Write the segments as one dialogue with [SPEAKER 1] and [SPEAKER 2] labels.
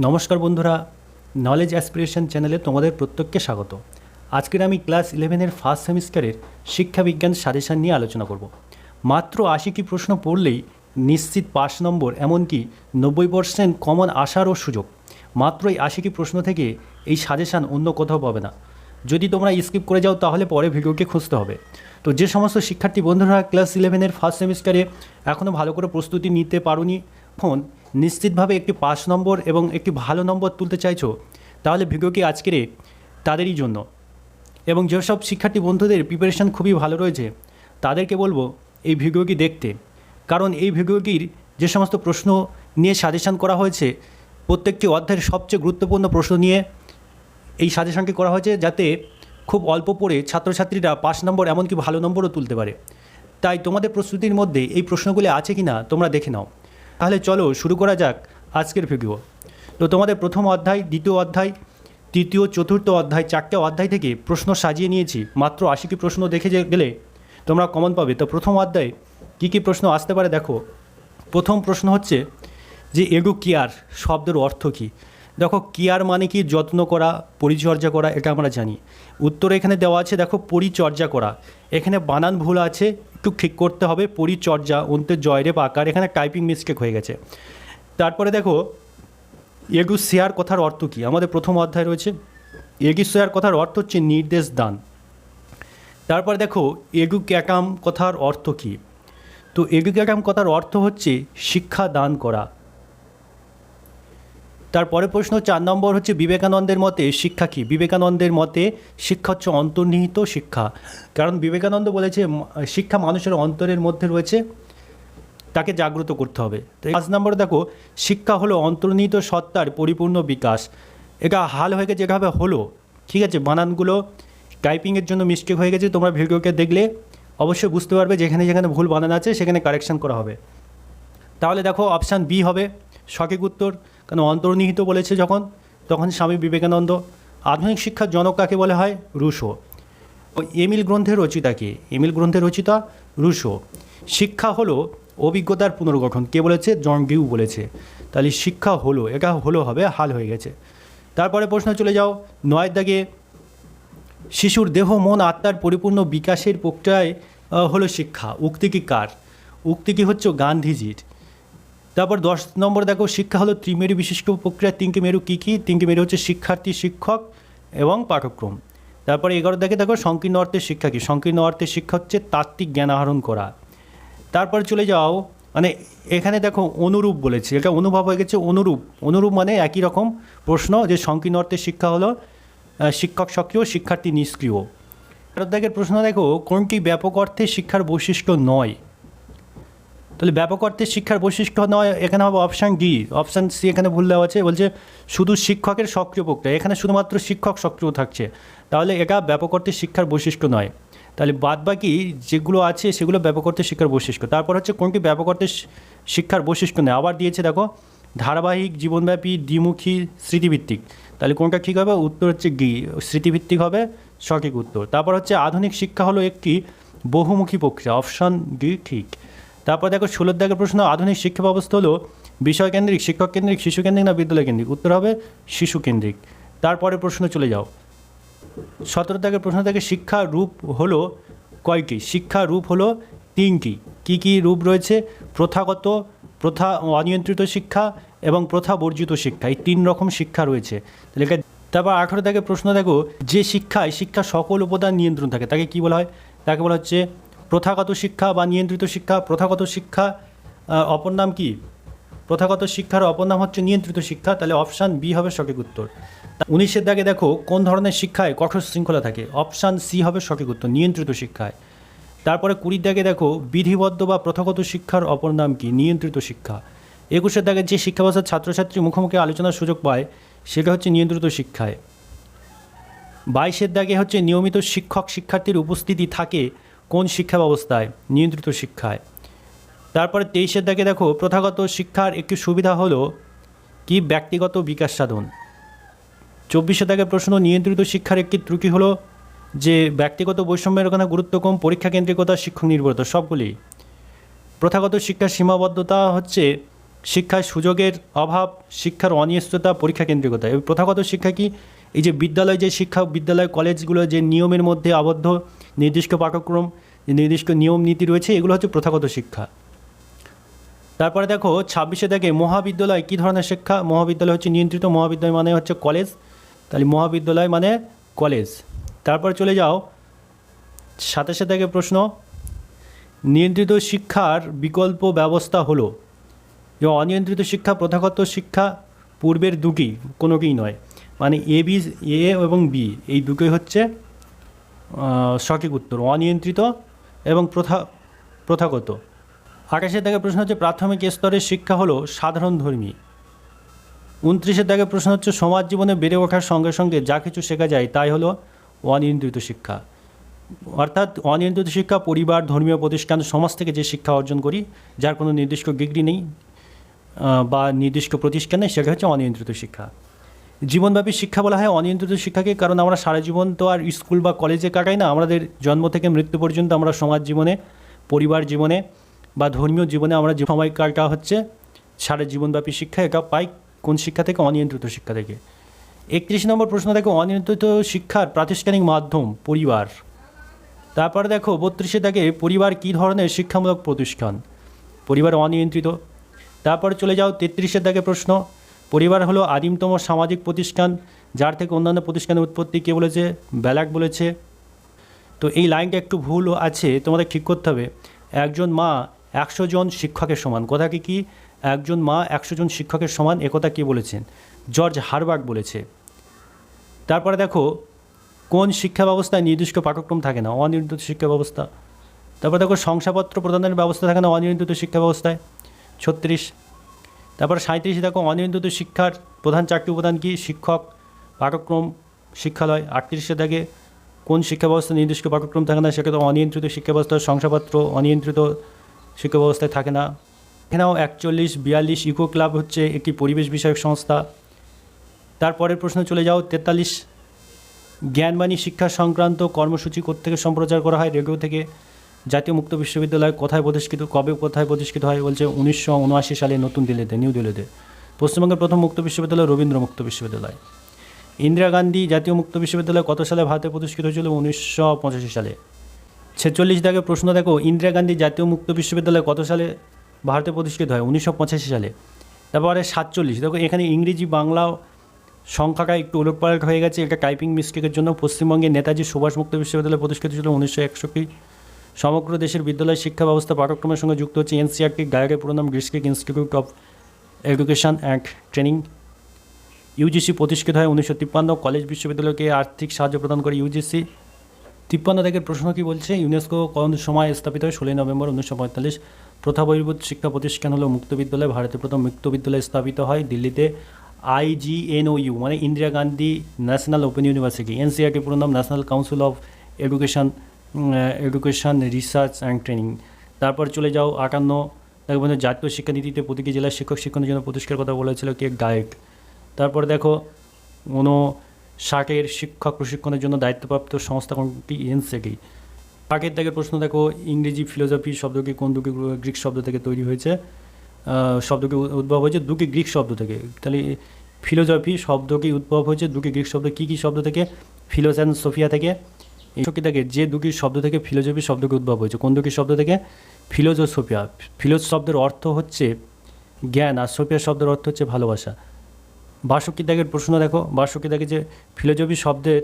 [SPEAKER 1] নমস্কার বন্ধুরা, knowledge aspiration চ্যানেলে তোমাদের প্রত্যেককে স্বাগত। আজকের আমি ক্লাস 11-এর ফার্স্ট সেমিস্টারের শিক্ষাবিজ্ঞান সাজেশান নিয়ে আলোচনা করব। মাত্র 80টি প্রশ্ন পড়লেই নিশ্চিত পাস নম্বর, এমনকি 90% কমন আসারও সুযোগ। মাত্র এই 80টি প্রশ্ন থেকে এই সাজেশান অন্য কোথাও পাবে না। যদি তোমরা স্কিপ করে যাও তাহলে পরে ভিডিওটি খুঁজতে হবে। তো যে সমস্ত শিক্ষার্থী বন্ধুরা ক্লাস 11-এর ফার্স্ট সেমিস্টারে এখনও ভালো করে প্রস্তুতি নিতে পারোনি, ফোন নিশ্চিতভাবে একটি পাস নম্বর এবং একটি ভালো নম্বর তুলতে চাইছো, তাহলে ভিডিওটি আজকের তাদেরই জন্য। এবং যেসব শিক্ষার্থী বন্ধুদের প্রিপারেশান খুবই ভালো রয়েছে তাদেরকে বলবো এই ভিডিওটি দেখতে, কারণ এই ভিডিওটির যে সমস্ত প্রশ্ন নিয়ে সাজেশান করা হয়েছে প্রত্যেকটি অধ্যায়ের সবচেয়ে গুরুত্বপূর্ণ প্রশ্ন নিয়ে এই সাজেশানটি করা হয়েছে, যাতে খুব অল্প পড়ে ছাত্রছাত্রীরা পাস নম্বর এমনকি ভালো নম্বরও তুলতে পারে। তাই তোমাদের প্রস্তুতির মধ্যে এই প্রশ্নগুলি আছে কি না তোমরা দেখে নাও। তাহলে চলো শুরু করা যাক আজকের ভিডিও। তো তোমাদের প্রথম অধ্যায়, দ্বিতীয় অধ্যায়, তৃতীয়, চতুর্থ অধ্যায়, 4টে অধ্যায় থেকে প্রশ্ন সাজিয়ে নিয়েছি। মাত্র 80টি প্রশ্ন দেখে গেলে তোমরা কমন পাবে। তো প্রথম অধ্যায়ে কী কী প্রশ্ন আসতে পারে দেখো। প্রথম প্রশ্ন হচ্ছে যে এডু কেয়ার শব্দের অর্থ কী। দেখো, কেয়ার মানে কি? যত্ন করা, পরিচর্যা করা, এটা আমরা জানি। উত্তর এখানে দেওয়া আছে, দেখো পরিচর্যা করা। এখানে বানান ভুল আছে, একটু ঠিক করতে হবে। পরিচর্যা অন্তের জয়রেপ আকার, এখানে টাইপিং মিস্টেক হয়ে গেছে। তারপরে দেখো এগু শেয়ার কথার অর্থ কী, আমাদের প্রথম অধ্যায় রয়েছে। এগু শেয়ার কথার অর্থ হচ্ছে নির্দেশ দান। তারপরে দেখো এগু ক্যাকাম কথার অর্থ কী। তো এগু ক্যাকাম কথার অর্থ হচ্ছে শিক্ষা দান করা। তারপরে প্রশ্ন 4 নম্বর হচ্ছে বিবেকানন্দের মতে শিক্ষা কী। বিবেকানন্দের মতে শিক্ষা হচ্ছে অন্তর্নিহিত শিক্ষা, কারণ বিবেকানন্দ বলেছে শিক্ষা মানুষের অন্তরের মধ্যে রয়েছে, তাকে জাগ্রত করতে হবে। তো 5 নম্বরে দেখো শিক্ষা হলো অন্তর্নিহিত সত্তার পরিপূর্ণ বিকাশ। এটা হাল হয়ে গেছে, এভাবে হলো, ঠিক আছে। বানানগুলো টাইপিংয়ের জন্য মিস্টেক হয়ে গেছে, তোমরা ভিডিওকে দেখলে অবশ্যই বুঝতে পারবে যেখানে যেখানে ভুল বানান আছে সেখানে কারেকশান করা হবে। তাহলে দেখো অপশান বি হবে সঠিক উত্তর, কারণ অন্তর্নিহিত বলেছে যখন, তখন স্বামী বিবেকানন্দ। আধুনিক শিক্ষার জনক কাকে বলা হয়? রুশো। এমিল গ্রন্থের রচিতা কে? এমিল গ্রন্থের রচিতা রুশো। শিক্ষা হলো অভিজ্ঞতার পুনর্গঠন, কে বলেছে? জন ডিউ বলেছে। তাহলে শিক্ষা হলো, এটা হলো হবে, হাল হয়ে গেছে। তারপরে প্রশ্ন চলে যাও 9 দাগে, শিশুর দেহ মন আত্মার পরিপূর্ণ বিকাশের প্রক্রিয়ায় হলো শিক্ষা। উক্তি কি কার? উক্তি কি হচ্ছে গান্ধীজির। তারপর 10 নম্বর দেখো শিক্ষা হলো ত্রিমেরু বিশিষ্ট প্রক্রিয়া। 3টি মেরু কী কী? 3টি মেরু হচ্ছে শিক্ষার্থী, শিক্ষক এবং পাঠ্যক্রম। তারপরে 11 দেখো সংকীর্ণ অর্থের শিক্ষা কী। সংকীর্ণ অর্থের শিক্ষা হচ্ছে তাত্ত্বিক জ্ঞান আহরণ করা। তারপর চলে যাও, মানে এখানে দেখো অনুরূপ বলেছে, এটা অনুভব হয়ে গেছে অনুরূপ। অনুরূপ মানে একই রকম প্রশ্ন, যে সংকীর্ণ অর্থের শিক্ষা হলো শিক্ষক সক্রিয়, শিক্ষার্থী নিষ্ক্রিয়। 11 প্রশ্ন দেখো কোনটি ব্যাপক অর্থে শিক্ষার বৈশিষ্ট্য নয়। তাহলে ব্যাপক অর্থে শিক্ষার বৈশিষ্ট্য নয়, এখানে হবে অপশান ডি। অপশান সি এখানে ভুল দেওয়া আছে, বলছে শুধু শিক্ষকের সক্রিয় প্রক্রিয়া, এখানে শুধুমাত্র শিক্ষক সক্রিয় থাকছে, তাহলে এটা ব্যাপক অর্থে শিক্ষার বৈশিষ্ট্য নয়। তাহলে বাদবাকি যেগুলো আছে সেগুলো ব্যাপক অর্থে শিক্ষার বৈশিষ্ট্য। তারপর হচ্ছে কোনটি ব্যাপক অর্থে শিক্ষার বৈশিষ্ট্য নেই, আবার দিয়েছে দেখো ধারাবাহিক, জীবনব্যাপী, দ্বিমুখী, স্মৃতিভিত্তিক। তাহলে কোনটা ঠিক হবে? উত্তর হচ্ছে ডি, স্মৃতিভিত্তিক হবে সঠিক উত্তর। তারপর হচ্ছে আধুনিক শিক্ষা হলো একটি বহুমুখী প্রক্রিয়া, অপশান ডি ঠিক। তারপর দেখো 16 প্রশ্ন, আধুনিক শিক্ষা ব্যবস্থা হলো বিষয়কেন্দ্রিক, শিক্ষক কেন্দ্রিক, শিশু কেন্দ্রিক না বিদ্যালয় কেন্দ্রিক? উত্তর হবে শিশু কেন্দ্রিক। তারপরে প্রশ্ন চলে যাও 17 প্রশ্ন থেকে শিক্ষা রূপ হলো কয়টি? শিক্ষা রূপ হলো 3টি। কী কী রূপ রয়েছে? প্রথাগত, প্রথা অনিয়ন্ত্রিত শিক্ষা এবং প্রথা বর্জিত শিক্ষা, এই 3 রকম শিক্ষা রয়েছে। তাহলে তারপর 18 প্রশ্ন দেখো, যে শিক্ষায় শিক্ষা সকল উপাদান নিয়ন্ত্রণ থাকে তাকে কী বলা হয়? তাকে বলা হচ্ছে প্রথাগত শিক্ষা বা নিয়ন্ত্রিত শিক্ষা। প্রথাগত শিক্ষা অপর নাম কি? প্রথাগত শিক্ষার অপর নাম হচ্ছে নিয়ন্ত্রিত শিক্ষা। তাহলে অপশান বি হবে সঠিক উত্তর। 19 দেখো কোন ধরনের শিক্ষায় কঠোর শৃঙ্খলা থাকে? অপশান সি হবে সঠিক উত্তর, নিয়ন্ত্রিত শিক্ষায়। তারপরে 20 দেখো বিধিবদ্ধ বা প্রথাগত শিক্ষার অপর নাম কি? নিয়ন্ত্রিত শিক্ষা। 21 যে শিক্ষা ব্যবস্থার ছাত্রছাত্রী মুখোমুখি আলোচনার সুযোগ পায় সেটা হচ্ছে নিয়ন্ত্রিত শিক্ষায়। 22 হচ্ছে নিয়মিত শিক্ষক শিক্ষার্থীর উপস্থিতি থাকে কোন শিক্ষা ব্যবস্থায়? নিয়ন্ত্রিত শিক্ষায়। তারপরে 23 দেখো প্রথাগত শিক্ষার একটি সুবিধা হলো কি? ব্যক্তিগত বিকাশ সাধন। 24 প্রশ্ন, নিয়ন্ত্রিত শিক্ষার একটি ত্রুটি হলো যে ব্যক্তিগত বৈষম্যের ওখানে গুরুত্ব কম, পরীক্ষা কেন্দ্রিকতা, শিক্ষক নির্ভরতা, সবগুলি। প্রথাগত শিক্ষার সীমাবদ্ধতা হচ্ছে শিক্ষার সুযোগের অভাব, শিক্ষার অনিশ্চয়তা, পরীক্ষা কেন্দ্রিকতা। এই প্রথাগত শিক্ষা কি? এই যে বিদ্যালয়, যে শিক্ষা বিদ্যালয় কলেজগুলো যে নিয়মের মধ্যে আবদ্ধ, নির্দিষ্ট পাঠ্যক্রম, নির্দিষ্ট নিয়ম নীতি রয়েছে, এগুলো হচ্ছে প্রথাগত শিক্ষা। তারপরে দেখো 26-এ দেখে মহাবিদ্যালয় কী ধরনের শিক্ষা? মহাবিদ্যালয় হচ্ছে নিয়ন্ত্রিত, মহাবিদ্যালয় মানে হচ্ছে কলেজ, তাহলে মহাবিদ্যালয় মানে কলেজ। তারপর চলে যাও 27-এ দেখে প্রশ্ন, নিয়ন্ত্রিত শিক্ষার বিকল্প ব্যবস্থা হলো। যে অনিয়ন্ত্রিত শিক্ষা, প্রথাগত শিক্ষা পূর্বের দুটি কোনোটিই নয়, মানে এ এবং বি এই দুটোই হচ্ছে সঠিক উত্তর, অনিয়ন্ত্রিত এবং প্রথাগত। 28-এর দাগে প্রশ্ন হচ্ছে প্রাথমিক স্তরের শিক্ষা হলো সাধারণ ধর্মী। 29-এর দাগে প্রশ্ন হচ্ছে সমাজ জীবনে বেড়ে ওঠার সঙ্গে সঙ্গে যা কিছু শেখা যায় তাই হলো অনিয়ন্ত্রিত শিক্ষা। অর্থাৎ অনিয়ন্ত্রিত শিক্ষা পরিবার, ধর্মীয় প্রতিষ্ঠান, সমাজ থেকে যে শিক্ষা অর্জন করি, যার কোনো নির্দিষ্ট ডিগ্রি নেই বা নির্দিষ্ট প্রতিষ্ঠানে, সেটা হচ্ছে অনিয়ন্ত্রিত শিক্ষা। জীবনব্যাপী শিক্ষা বলা হয় অনিয়ন্ত্রিত শিক্ষাকে, কারণ আমরা সারা জীবন তো আর স্কুল বা কলেজে কাটাই না, আমাদের জন্ম থেকে মৃত্যু পর্যন্ত আমরা সমাজ জীবনে, পরিবার জীবনে বা ধর্মীয় জীবনে আমরা যে সময় কাটা হচ্ছে সারা জীবনব্যাপী শিক্ষা, এটা পাই কোন শিক্ষা থেকে? অনিয়ন্ত্রিত শিক্ষা থেকে। 31 নম্বর প্রশ্ন দেখো অনিয়ন্ত্রিত শিক্ষার প্রাতিষ্ঠানিক মাধ্যম পরিবার। তারপরে দেখো 32-এ দেখে পরিবার কী ধরনের শিক্ষামূলক প্রতিষ্ঠান? পরিবার অনিয়ন্ত্রিত। তারপরে চলে যাও 33-এর দাগে প্রশ্ন, পরিবার হলো আদিমতম সামাজিক প্রতিষ্ঠান যার থেকে অন্যান্য প্রতিষ্ঠানের উৎপত্তি কে বলেছে? ব্যালাক বলেছে। তো এই লাইনটা একটু ভুল আছে, তোমাদের ঠিক করতে হবে। একজন মা 100 জন শিক্ষকের সমান, কথাটি কি? একজন মা 100 জন শিক্ষকের সমান, একথা কে বলেছেন? জর্জ হারবার্গ বলেছে। তারপরে দেখো কোন শিক্ষা ব্যবস্থায় নির্দিষ্ট পাঠ্যক্রম থাকে না? অনিয়ন্ত্রিত শিক্ষা ব্যবস্থা। তারপর দেখো শংসাপত্র প্রদানের ব্যবস্থা থাকে না অনিয়ন্ত্রিত শিক্ষা ব্যবস্থায়, 36। তারপর 37 দেখো অনিয়ন্ত্রিত শিক্ষার প্রধান 4টি উপাদান কি? শিক্ষক, পাঠ্যক্রম, শিক্ষালয়। 38-এ দেখে কোন শিক্ষা ব্যবস্থা নির্দিষ্ট পাঠ্যক্রম থাকে না? সেটা তো অনিয়ন্ত্রিত শিক্ষা ব্যবস্থা। শংসাপত্র অনিয়ন্ত্রিত শিক্ষা ব্যবস্থায় থাকে না। এখানেও 41, 42 ইকো ক্লাব হচ্ছে একটি পরিবেশ বিষয়ক সংস্থা। তারপরের প্রশ্ন চলে যাও 43, জ্ঞানবাণী শিক্ষা সংক্রান্ত কর্মসূচি কোত্থেকে সম্প্রচার করা হয়? রেডিও থেকে। জাতীয় মুক্ত বিশ্ববিদ্যালয় কোথায় প্রতিষ্ঠিত, কবে কোথায় প্রতিষ্ঠিত হয়? বলছে 1979 সালে নতুন দিল্লিতে, নিউ দিল্লিতে। পশ্চিমবঙ্গের প্রথম মুক্ত বিশ্ববিদ্যালয় রবীন্দ্র মুক্ত বিশ্ববিদ্যালয়। ইন্দিরা গান্ধী জাতীয় মুক্ত বিশ্ববিদ্যালয় কত সালে ভারতে প্রতিষ্ঠিত হয়েছিল? 1985 সালে। 46 দাগে প্রশ্ন দেখো ইন্দিরা গান্ধী জাতীয় মুক্ত বিশ্ববিদ্যালয় কত সালে ভারতে প্রতিষ্ঠিত হয়? 1985 সালে। তারপরে 47 দেখো এখানে ইংরেজি বাংলা সংখ্যাটা একটু ওলটপালট হয়ে গেছে, এটা টাইপিং মিস্টেকের জন্য। পশ্চিমবঙ্গে নেতাজি সুভাষ মুক্ত বিশ্ববিদ্যালয় প্রতিষ্ঠিত ছিল 1961। সমগ্র দেশের বিদ্যালয় শিক্ষা ব্যবস্থা পাঠ্যক্রমের সঙ্গে যুক্ত হচ্ছে এনসিইআরটি, ডাইরেক্ট পুরো নাম district institute of education and training. UGC প্রতিষ্ঠিত হয় 1953। কলেজ বিশ্ববিদ্যালয়কে আর্থিক সাহায্য প্রদান করে ইউজিসি। 53 থেকে প্রশ্ন কী বলছে? ইউনেস্কো কোন সময় স্থাপিত হয়? 16 নভেম্বর 1945। প্রথা বহির্ভূত শিক্ষা প্রতিষ্ঠান হলো মুক্ত বিদ্যালয়। ভারতের প্রথম মুক্ত বিদ্যালয় স্থাপিত হয় দিল্লিতে IGNOU, মানে Indira Gandhi national open university. NCERT পুরো নাম national council of education research and training. তারপর চলে যাও 58 দেখো বন্ধু জাতীয় শিক্ষানীতিতে প্রতিটি জেলার শিক্ষক শিক্ষণের জন্য প্রতিষ্ঠার কথা বলেছিল কে? গাইড। তারপরে দেখো 59 শিক্ষক প্রশিক্ষণের জন্য দায়িত্বপ্রাপ্ত সংস্থা কোনটি? এনসিইআরটি। 60 দাগের প্রশ্ন দেখো ইংরেজি ফিলোসফি শব্দটি কোন দুটি গ্রিক শব্দ থেকে তৈরি হয়েছে? শব্দটি উদ্ভব হয়েছে দুটি গ্রিক শব্দ থেকে। তাহলে ফিলোসফি শব্দটি উদ্ভব হয়েছে দুটি গ্রিক শব্দ, কী কী শব্দ থেকে? ফিলোস অ্যান্ড সোফিয়া থেকে। এই থেকে যে দুটি শব্দ থেকে ফিলোসফি শব্দটি উদ্ভব হয়েছে, কোন দুটি শব্দ থেকে? ফিলোজ ও সোফিয়া। ফিলোজ শব্দের অর্থ হচ্ছে জ্ঞান আর সোফিয়া শব্দের অর্থ হচ্ছে ভালোবাসা। 62 দাগের প্রশ্ন দেখো 62 দাগে যে ফিলোসফি শব্দের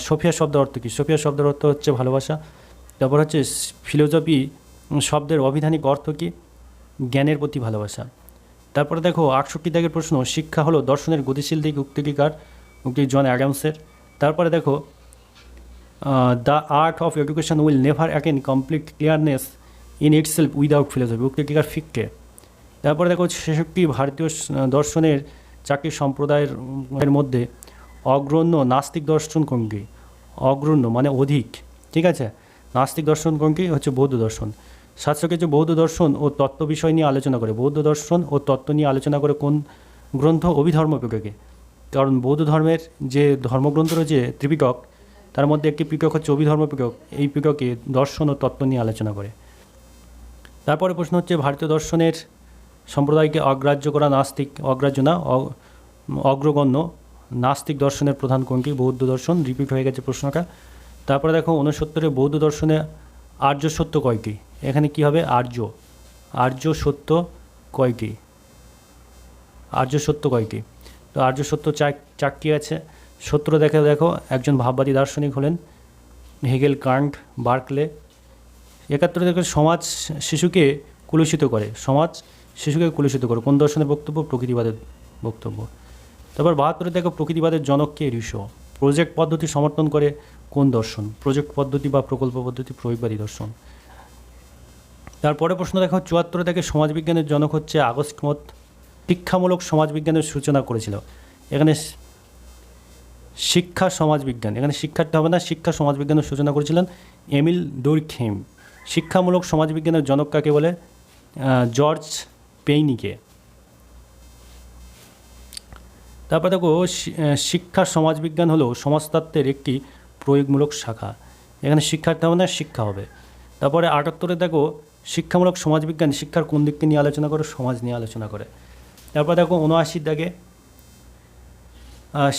[SPEAKER 1] সোফিয়া শব্দের অর্থ কী? সোফিয়া শব্দের অর্থ হচ্ছে ভালোবাসা। তারপর হচ্ছে ফিলোসফি শব্দের অভিধানিক অর্থ কী? জ্ঞানের প্রতি ভালোবাসা। তারপরে দেখো 68 দাগের প্রশ্ন শিক্ষা হলো দর্শনের গতিশীল দিক, উক্তিটি কার? উক্তি জন অ্যাডামসের। তারপরে দেখো the art of education will never attain complete clearness in itself without philosophy, উক্তিটি কার? ফিক্কে। তারপরে দেখো 66 ভারতীয় দর্শনের 4টি সম্প্রদায়ের মধ্যে অগ্রণ্য নাস্তিক দর্শন কোনটি? অগ্রণ্য মানে অধিক, ঠিক আছে। নাস্তিক দর্শন কোনটি? হচ্ছে বৌদ্ধ দর্শন। 700 কিছু বৌদ্ধ দর্শন ও তত্ত্ব বিষয় নিয়ে আলোচনা করে। বৌদ্ধ দর্শন ও তত্ত্ব নিয়ে আলোচনা করে কোন গ্রন্থ? অভিধর্ম পিটকে। কারণ বৌদ্ধ ধর্মের যে ধর্মগ্রন্থ রয়েছে ত্রিপিটক, তার মধ্যে একটি পিটক হচ্ছে অভিধর্ম পিটক। এই পিটকে দর্শন ও তত্ত্ব নিয়ে আলোচনা করে। তারপরে প্রশ্ন হচ্ছে ভারতীয় দর্শনের সম্প্রদায়কে অগ্রাহ্য করা নাস্তিক, অগ্রাহ্য না, অগ্রগণ্য নাস্তিক দর্শনের প্রধান কোনটি? বৌদ্ধ দর্শন। রিপিট হয়ে গেছে প্রশ্নটা। তারপরে দেখো 69 বৌদ্ধ দর্শনে আর্য সত্য কয়টি? এখানে কি হবে? আর্য সত্য কয়টি? আর্য সত্য কয়টি? তো আর্য সত্য চারটি আছে। 70 দেখো একজন ভাববাদী দার্শনিক হলেন হেগেল, কান্ট, বার্কলে। 71 দেখো সমাজ শিশুকে কুলুষিত করে। সমাজ শিশুকে কুলুষিত করে কোন দর্শনের বক্তব্য? প্রকৃতিবাদের বক্তব্য। তারপর 72 দেখো প্রকৃতিবাদের জনক কে? রুশো। প্রজেক্ট পদ্ধতি সমর্থন করে কোন দর্শন? প্রজেক্ট পদ্ধতি বা প্রকল্প পদ্ধতি প্রয়োগবাদী দর্শন। তারপরে প্রশ্ন দেখো 74 থেকে সমাজবিজ্ঞানের জনক হচ্ছে আগস্ট মত। শিক্ষামূলক সমাজবিজ্ঞানের সূচনা করেছিল। এখানে শিক্ষা সমাজবিজ্ঞান, এখানে শিক্ষাটা হবে না, শিক্ষা সমাজবিজ্ঞানের সূচনা করেছিলেন এমিল ডুরখেইম। শিক্ষামূলক সমাজবিজ্ঞানের জনক কাকে বলে? জর্জ পেইনিকে। তারপর দেখো শিক্ষা সমাজবিজ্ঞান হলো সমাজতত্ত্বের একটি প্রয়োগমূলক শাখা। এখানে শিক্ষাটা হবে না, শিক্ষা হবে। তারপরে 78 দেখো শিক্ষামূলক সমাজবিজ্ঞান শিক্ষার কোন দিককে নিয়ে আলোচনা করে? সমাজ নিয়ে আলোচনা করে। তারপর দেখো 79 দাগে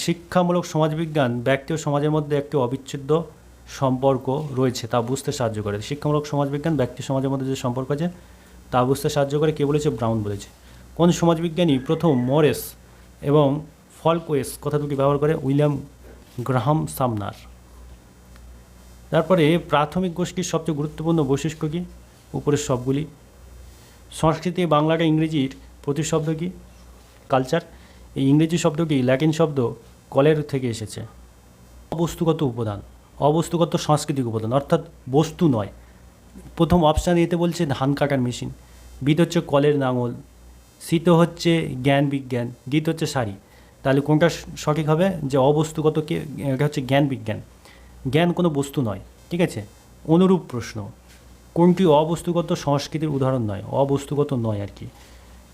[SPEAKER 1] শিক্ষামূলক সমাজবিজ্ঞান ব্যক্তি ও সমাজের মধ্যে একটি অবিচ্ছেদ্য সম্পর্ক রয়েছে তা বুঝতে সাহায্য করে। শিক্ষামূলক সমাজবিজ্ঞান ব্যক্তি সমাজের মধ্যে যে সম্পর্ক আছে তা বুঝতে সাহায্য করে। কে বলেছে? ব্রাউন বলেছে। কোন সমাজবিজ্ঞানী প্রথম মরেস এবং ফলকোয়েস কথা দুটি ব্যবহার করে? William Graham সামনার। তারপরে প্রাথমিক গোষ্ঠীর সবচেয়ে গুরুত্বপূর্ণ বৈশিষ্ট্য কী? উপরের সবগুলি। সংস্কৃতি বাংলাটা ইংরেজির প্রতিশব্দ কী? কালচার। এই ইংরেজি শব্দটি ল্যাটিন শব্দ কলের থেকে এসেছে। অবস্তুগত উপাদান, অবস্তুগত সাংস্কৃতিক উপাদান অর্থাৎ বস্তু নয়। প্রথম অপশান এতে বলছে ধান কাটার মেশিন, বিদ হচ্ছে কলের নাঙল, সিতে হচ্ছে জ্ঞান বিজ্ঞান, ডিতে হচ্ছে শাড়ি। তাহলে কোনটা সঠিক হবে? যে অবস্তুগত কে, এটা হচ্ছে জ্ঞান বিজ্ঞান। জ্ঞান কোনো বস্তু নয়, ঠিক আছে। অনুরূপ প্রশ্ন, কোনটি অবস্তুগত সংস্কৃতির উদাহরণ নয়? অবস্তুগত নয় আর কি,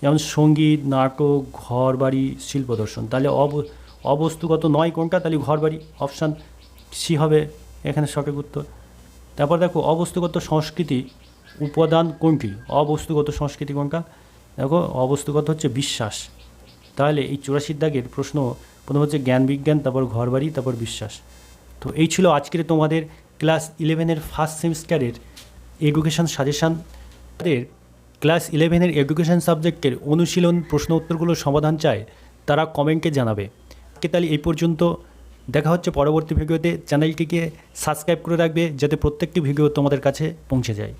[SPEAKER 1] যেমন সঙ্গীত, নাটক, ঘর বাড়ি, শিল্প দর্শন। তাহলে অবস্তুগত নয় কোনটা? তাহলে ঘর বাড়ি, অপশান সি হবে এখানে সঠিক উত্তর। তারপর দেখো অবস্তুগত সংস্কৃতি উপাদান কোনটি? অবস্তুগত সংস্কৃতি কোনটা? দেখো অবস্তুগত হচ্ছে বিশ্বাস। তাহলে এই 84 দাগের প্রশ্ন প্রথম হচ্ছে জ্ঞান বিজ্ঞান, তারপর ঘর বাড়ি, তারপর বিশ্বাস। তো এই ছিল আজকের তোমাদের ক্লাস 11-এর ফার্স্ট সেমিস্টারের এডুকেশন সাজেশান। তাদের ক্লাস 11-এর এডুকেশন সাবজেক্টের অনুশীলন প্রশ্ন উত্তরগুলোর সমাধান চায় তারা কমেন্টে জানাবে। তাহলে এই পর্যন্ত, দেখা হচ্ছে পরবর্তী ভিডিওতে। চ্যানেলটিকে সাবস্ক্রাইব করে রাখবে যাতে প্রত্যেকটি ভিডিও তোমাদের কাছে পৌঁছে যায়।